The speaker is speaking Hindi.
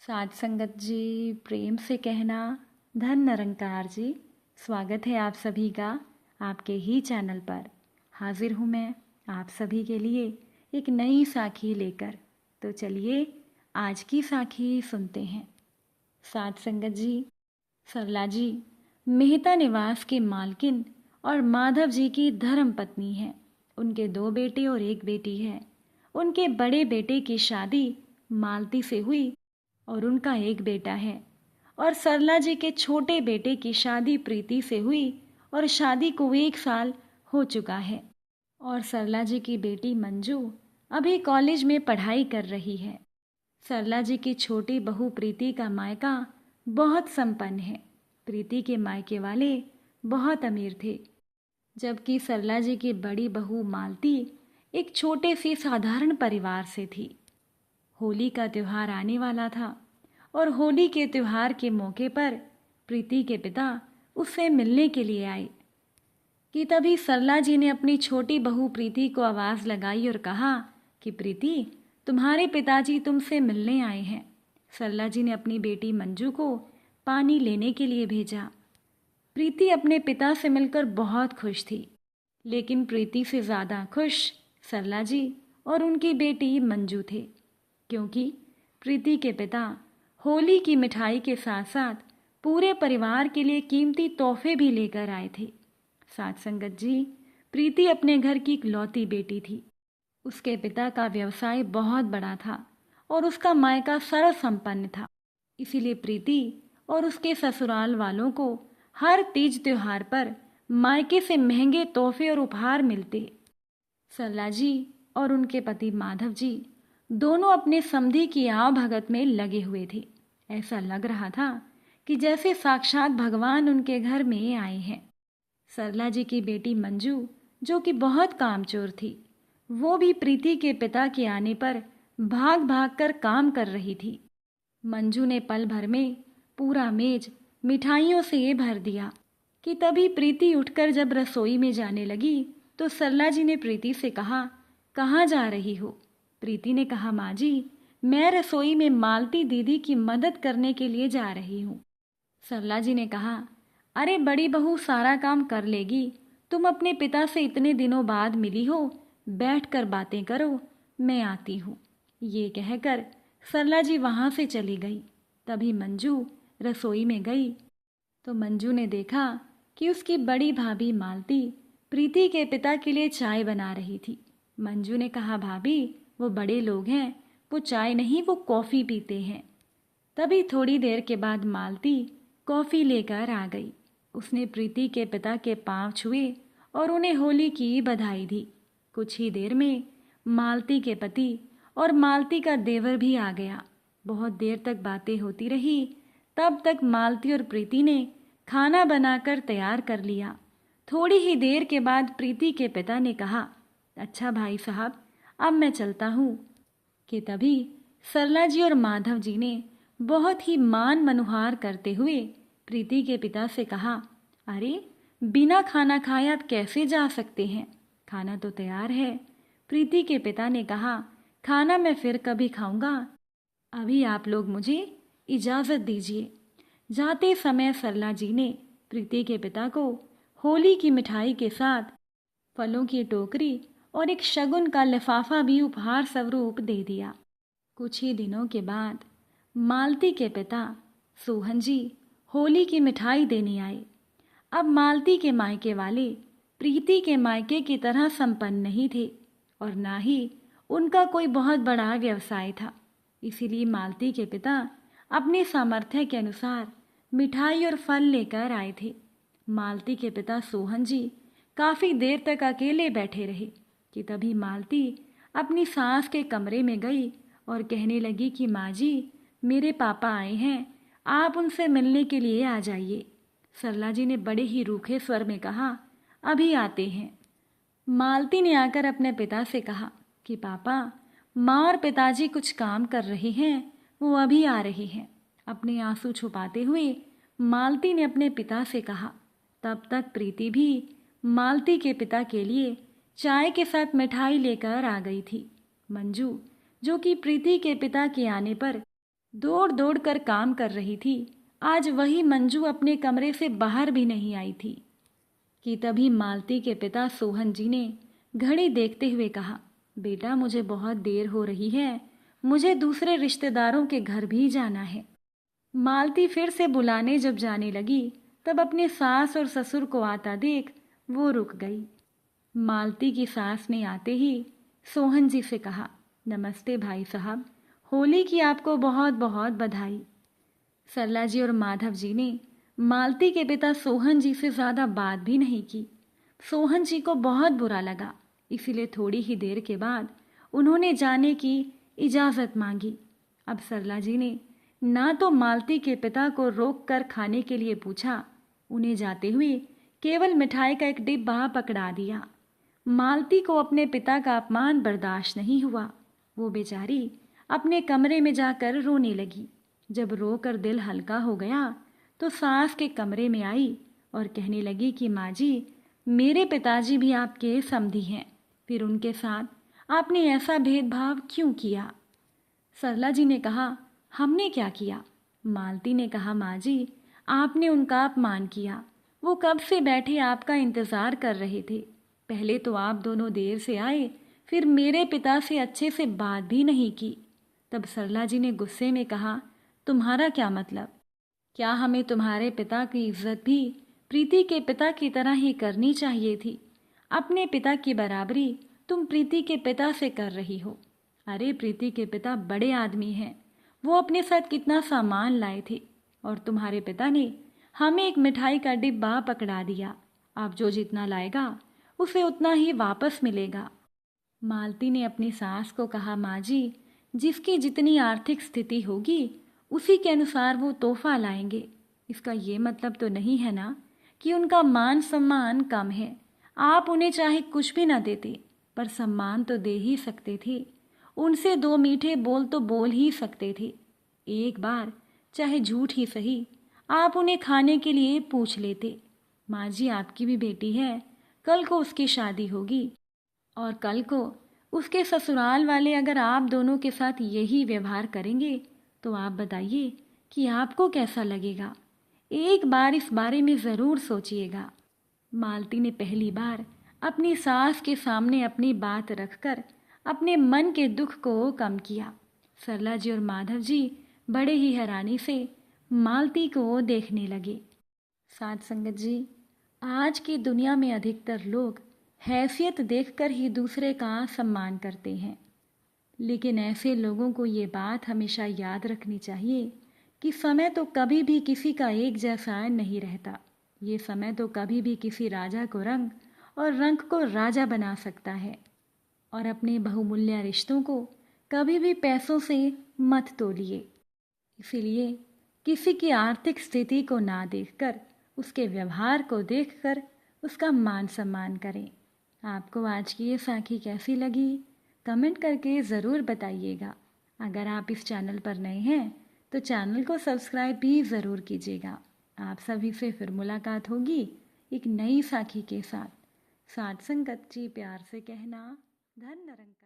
साध संगत जी, प्रेम से कहना धन निरंकार जी। स्वागत है आप सभी का आपके ही चैनल पर। हाजिर हूँ मैं आप सभी के लिए एक नई साखी लेकर। तो चलिए आज की साखी सुनते हैं। साध संगत जी, सरला जी मेहता निवास के मालकिन और माधव जी की धर्म पत्नी हैं। उनके 2 बेटे और 1 बेटी है। उनके बड़े बेटे की शादी मालती से हुई और उनका 1 बेटा है। और सरला जी के छोटे बेटे की शादी प्रीति से हुई और शादी को 1 साल हो चुका है। और सरला जी की बेटी मंजू अभी कॉलेज में पढ़ाई कर रही है। सरला जी की छोटी बहू प्रीति का मायका बहुत संपन्न है। प्रीति के मायके वाले बहुत अमीर थे, जबकि सरला जी की बड़ी बहू मालती एक छोटे से साधारण परिवार से थी। होली का त्यौहार आने वाला था और होली के त्यौहार के मौके पर प्रीति के पिता उससे मिलने के लिए आए कि तभी सरला जी ने अपनी छोटी बहू प्रीति को आवाज़ लगाई और कहा कि प्रीति, तुम्हारे पिताजी तुमसे मिलने आए हैं। सरला जी ने अपनी बेटी मंजू को पानी लेने के लिए भेजा। प्रीति अपने पिता से मिलकर बहुत खुश थी, लेकिन प्रीति से ज़्यादा खुश सरला जी और उनकी बेटी मंजू थे, क्योंकि प्रीति के पिता होली की मिठाई के साथ साथ पूरे परिवार के लिए कीमती तोहफे भी लेकर आए थे। साथ संगत जी, प्रीति अपने घर की इकलौती बेटी थी। उसके पिता का व्यवसाय बहुत बड़ा था और उसका मायका सर्व संपन्न था। इसीलिए प्रीति और उसके ससुराल वालों को हर तीज त्योहार पर मायके से महंगे तोहफे और उपहार मिलते। सरला जी और उनके पति माधव जी दोनों अपने समधी की आवभगत में लगे हुए थे। ऐसा लग रहा था कि जैसे साक्षात भगवान उनके घर में आए हैं। सरला जी की बेटी मंजू, जो कि बहुत कामचोर थी, वो भी प्रीति के पिता के आने पर भाग भाग कर काम कर रही थी। मंजू ने पल भर में पूरा मेज मिठाइयों से भर दिया कि तभी प्रीति उठकर जब रसोई में जाने लगी तो सरला जी ने प्रीति से कहा, कहाँ जा रही हो? प्रीति ने कहा, माँ जी, मैं रसोई में मालती दीदी की मदद करने के लिए जा रही हूँ। सरला जी ने कहा, अरे बड़ी बहू सारा काम कर लेगी, तुम अपने पिता से इतने दिनों बाद मिली हो, बैठ कर बातें करो, मैं आती हूँ। ये कहकर सरला जी वहाँ से चली गई। तभी मंजू रसोई में गई तो मंजू ने देखा कि उसकी बड़ी भाभी मालती प्रीति के पिता के लिए चाय बना रही थी। मंजू ने कहा, भाभी, वो बड़े लोग हैं, वो चाय नहीं वो कॉफ़ी पीते हैं। तभी थोड़ी देर के बाद मालती कॉफ़ी लेकर आ गई। उसने प्रीति के पिता के पांव छुए और उन्हें होली की बधाई दी। कुछ ही देर में मालती के पति और मालती का देवर भी आ गया। बहुत देर तक बातें होती रही। तब तक मालती और प्रीति ने खाना बनाकर तैयार कर लिया। थोड़ी ही देर के बाद प्रीति के पिता ने कहा, अच्छा भाई साहब, अब मैं चलता हूँ। कि तभी सरला जी और माधव जी ने बहुत ही मान मनुहार करते हुए प्रीति के पिता से कहा, अरे बिना खाना खाए आप कैसे जा सकते हैं? खाना तो तैयार है। प्रीति के पिता ने कहा, खाना मैं फिर कभी खाऊंगा, अभी आप लोग मुझे इजाज़त दीजिए। जाते समय सरला जी ने प्रीति के पिता को होली की मिठाई के साथ फलों की टोकरी और एक शगुन का लिफाफा भी उपहार स्वरूप दे दिया। कुछ ही दिनों के बाद मालती के पिता सोहन जी होली की मिठाई देने आए। अब मालती के मायके वाले प्रीति के मायके की तरह संपन्न नहीं थे और ना ही उनका कोई बहुत बड़ा व्यवसाय था। इसीलिए मालती के पिता अपने सामर्थ्य के अनुसार मिठाई और फल लेकर आए थे। मालती के पिता सोहन जी काफ़ी देर तक अकेले बैठे रहे कि तभी मालती अपनी सास के कमरे में गई और कहने लगी कि माँ जी, मेरे पापा आए हैं, आप उनसे मिलने के लिए आ जाइए। सरला जी ने बड़े ही रूखे स्वर में कहा, अभी आते हैं। मालती ने आकर अपने पिता से कहा कि पापा, माँ और पिताजी कुछ काम कर रहे हैं, वो अभी आ रहे हैं। अपने आंसू छुपाते हुए मालती ने अपने पिता से कहा। तब तक प्रीति भी मालती के पिता के लिए चाय के साथ मिठाई लेकर आ गई थी। मंजू, जो कि प्रीति के पिता के आने पर दौड़ दौड़ कर काम कर रही थी। आज वही मंजू अपने कमरे से बाहर भी नहीं आई थी कि तभी मालती के पिता सोहन जी ने घड़ी देखते हुए कहा, बेटा मुझे बहुत देर हो रही है, मुझे दूसरे रिश्तेदारों के घर भी जाना है। मालती फिर से बुलाने जब जाने लगी तब अपने सास और ससुर को आता देख वो रुक गई। मालती की सास ने आते ही सोहन जी से कहा, नमस्ते भाई साहब, होली की आपको बहुत बहुत बधाई। सरला जी और माधव जी ने मालती के पिता सोहन जी से ज़्यादा बात भी नहीं की। सोहन जी को बहुत बुरा लगा, इसीलिए थोड़ी ही देर के बाद उन्होंने जाने की इजाज़त मांगी। अब सरला जी ने ना तो मालती के पिता को रोक कर खाने के लिए पूछा, उन्हें जाते हुए केवल मिठाई का एक डिब्बा पकड़ा दिया। मालती को अपने पिता का अपमान बर्दाश्त नहीं हुआ। वो बेचारी अपने कमरे में जाकर रोने लगी। जब रोकर दिल हल्का हो गया तो सास के कमरे में आई और कहने लगी कि माँ जी, मेरे पिताजी भी आपके समधी हैं, फिर उनके साथ आपने ऐसा भेदभाव क्यों किया? सरला जी ने कहा, हमने क्या किया? मालती ने कहा, माँ जी, आपने उनका अपमान किया। वो कब से बैठे आपका इंतज़ार कर रहे थे। पहले तो आप दोनों देर से आए, फिर मेरे पिता से अच्छे से बात भी नहीं की। तब सरला जी ने गुस्से में कहा, तुम्हारा क्या मतलब? क्या हमें तुम्हारे पिता की इज्जत भी प्रीति के पिता की तरह ही करनी चाहिए थी? अपने पिता की बराबरी तुम प्रीति के पिता से कर रही हो। अरे प्रीति के पिता बड़े आदमी हैं, वो अपने साथ कितना सामान लाए थे और तुम्हारे पिता ने हमें एक मिठाई का डिब्बा पकड़ा दिया। अब जो जितना लाएगा उसे उतना ही वापस मिलेगा। मालती ने अपनी सास को कहा, माँ जी, जिसकी जितनी आर्थिक स्थिति होगी उसी के अनुसार वो तोहफा लाएंगे। इसका ये मतलब तो नहीं है ना कि उनका मान सम्मान कम है। आप उन्हें चाहे कुछ भी ना देते पर सम्मान तो दे ही सकते थे। उनसे दो मीठे बोल तो बोल ही सकते थे। एक बार चाहे झूठ ही सही आप उन्हें खाने के लिए पूछ लेते। माँ जी, आपकी भी बेटी है, कल को उसकी शादी होगी और कल को उसके ससुराल वाले अगर आप दोनों के साथ यही व्यवहार करेंगे तो आप बताइए कि आपको कैसा लगेगा। एक बार इस बारे में ज़रूर सोचिएगा। मालती ने पहली बार अपनी सास के सामने अपनी बात रखकर अपने मन के दुख को कम किया। सरला जी और माधव जी बड़े ही हैरानी से मालती को देखने लगे। साथ संगत जी, आज की दुनिया में अधिकतर लोग हैसियत देखकर ही दूसरे का सम्मान करते हैं, लेकिन ऐसे लोगों को ये बात हमेशा याद रखनी चाहिए कि समय तो कभी भी किसी का एक जैसा नहीं रहता। ये समय तो कभी भी किसी राजा को रंग और रंग को राजा बना सकता है। और अपने बहुमूल्य रिश्तों को कभी भी पैसों से मत तोलिए। इसीलिए किसी की आर्थिक स्थिति को ना देखकर उसके व्यवहार को देखकर उसका मान सम्मान करें। आपको आज की ये साखी कैसी लगी कमेंट करके ज़रूर बताइएगा। अगर आप इस चैनल पर नए हैं तो चैनल को सब्सक्राइब भी ज़रूर कीजिएगा। आप सभी से फिर मुलाकात होगी एक नई साखी के साथ। साथ संगत जी प्यार से कहना, धन निरंकार।